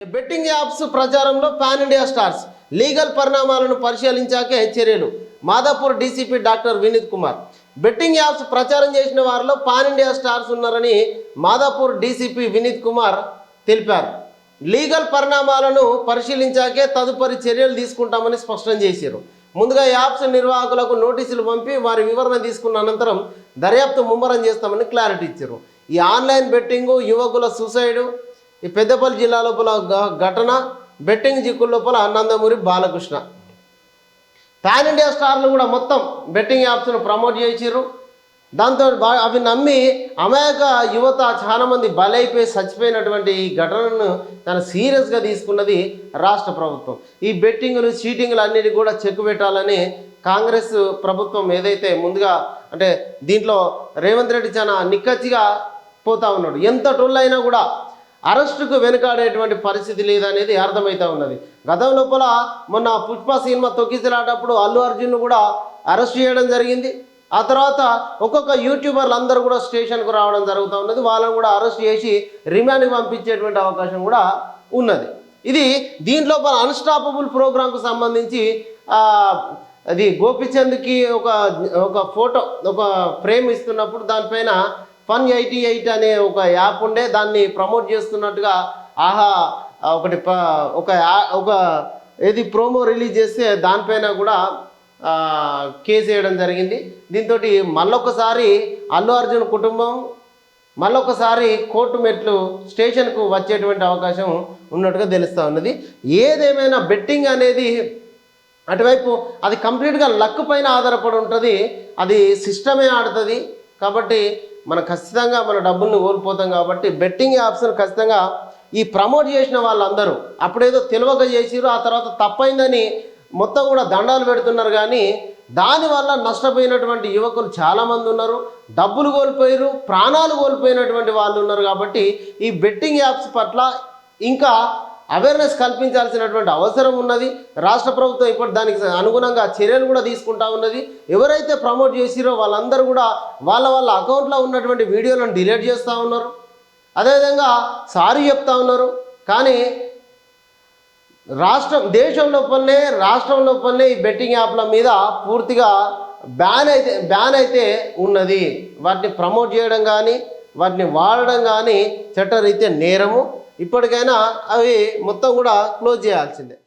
Betting apps ప్రచారంలో pan India stars legal పరిణామాలను పరిశీలించాకే చర్యలు. Madhapur DCP doctor Vineeth Kumar. Betting apps ప్రచారం చేసిన వారిలో పాన్ ఇండియా స్టార్స్ ఉన్నారని మాదాపూర్ డీసీపీ వినీత్ కుమార్ తెలిపారు. లీగల్ పరిణామాలను పరిశీలించాకే తదుపరి చర్యలు తీసుకుంటామని స్పష్టం చేశారు. ముందుగా యాప్స్ నిర్వాహకులకు నోటీసులు పంపి వారి వివరణ తీసుకున్న అనంతరం దర్యాప్తు ముమ్మరం చేస్తామని క్లారిటీ ఇచ్చారు. ఈ ఆన్లైన్ బెట్టింగు, యువకుల సూసైడు, ఈ పెద్దపల్లి జిల్లా లోపల ఘటన, బెట్టింగ్ జిక్కుల లోపల నందమూరి బాలకృష్ణ. పాన్ ఇండియా స్టార్లు కూడా మొత్తం బెట్టింగ్ యాప్స్ను ప్రమోట్ చేసిర్రు. దాంతో అవి నమ్మి అమాయక యువత చాలామంది బలైపోయి చచ్చిపోయినటువంటి ఈ ఘటనను తన సీరియస్గా తీసుకున్నది రాష్ట్ర ప్రభుత్వం. ఈ బెట్టింగులు, చీటింగ్లు అన్నిటి కూడా చెక్ పెట్టాలని కాంగ్రెస్ ప్రభుత్వం ఏదైతే ముందుగా అంటే దీంట్లో రేవంత్ రెడ్డి చాలా నిక్కచ్చిగా పోతా ఉన్నాడు. ఎంత టోళ్ళైనా కూడా అరెస్టుకు వెనుకాడేటువంటి పరిస్థితి లేదనేది అర్థమవుతూ ఉన్నది. గతం లోపల మొన్న పుష్ప సినిమా తొక్కిసలాటప్పుడు అల్లు అర్జున్ను కూడా అరెస్ట్ చేయడం జరిగింది. ఆ తర్వాత ఒక్కొక్క యూట్యూబర్లు అందరూ కూడా స్టేషన్కు రావడం జరుగుతూ ఉన్నది. వాళ్ళని కూడా అరెస్ట్ చేసి రిమాండ్కి పంపించేటువంటి అవకాశం కూడా ఉన్నది. ఇది దీంట్లో అన్స్టాపబుల్ ప్రోగ్రాంకు సంబంధించి అది గోపిచంద్కి ఒక ఫోటో, ఒక ఫ్రేమ్ ఇస్తున్నప్పుడు దానిపైన Fun 88 అనే ఒక యాప్ ఉండే, దాన్ని ప్రమోట్ చేస్తున్నట్టుగా ఆహా ఒక ఏది ప్రోమో రిలీజ్ చేస్తే దానిపైన కూడా కేసు వేయడం జరిగింది. దీంతో మళ్ళొకసారి అల్లు అర్జున్ కుటుంబం మళ్ళొకసారి కోర్టు మెట్లు స్టేషన్కు వచ్చేటువంటి అవకాశం ఉన్నట్టుగా తెలుస్తూ ఉన్నది. ఏదేమైనా బెట్టింగ్ అనేది అటువైపు అది కంప్లీట్గా లక్ పైన ఆధారపడి ఉంటుంది. అది సిస్టమే ఆడుతుంది. కాబట్టి మనం ఖచ్చితంగా మన డబ్బుల్ని కోల్పోతాం. కాబట్టి బెట్టింగ్ యాప్స్ను ఖచ్చితంగా ఈ ప్రమోట్ చేసిన వాళ్ళందరూ అప్పుడేదో తెలియక చేసిరు, ఆ తర్వాత తప్పైందని మొత్తం కూడా దండాలు పెడుతున్నారు. కానీ దానివల్ల నష్టపోయినటువంటి యువకులు చాలామంది ఉన్నారు. డబ్బులు కోల్పోయారు, ప్రాణాలు కోల్పోయినటువంటి వాళ్ళు ఉన్నారు. కాబట్టి ఈ బెట్టింగ్ యాప్స్ పట్ల ఇంకా అవేర్నెస్ కల్పించాల్సినటువంటి అవసరం ఉన్నది. రాష్ట్ర ప్రభుత్వం ఇప్పుడు దానికి అనుగుణంగా చర్యలు కూడా తీసుకుంటా ఉన్నది. ఎవరైతే ప్రమోట్ చేసిరో వాళ్ళందరూ కూడా వాళ్ళ అకౌంట్లో ఉన్నటువంటి వీడియోలను డిలీట్ చేస్తూ ఉన్నారు. అదేవిధంగా సారీ చెప్తా ఉన్నారు. కానీ దేశం లోపలనే ఈ బెట్టింగ్ యాప్ల మీద పూర్తిగా బ్యాన్ అయితే ఉన్నది. వాటిని ప్రమోట్ చేయడం కానీ వాటిని వాడడం కానీ చట్టరీత్యా నేరము. ఇప్పటికైనా అవి మొత్తం కూడా క్లోజ్ చేయాల్సిందే.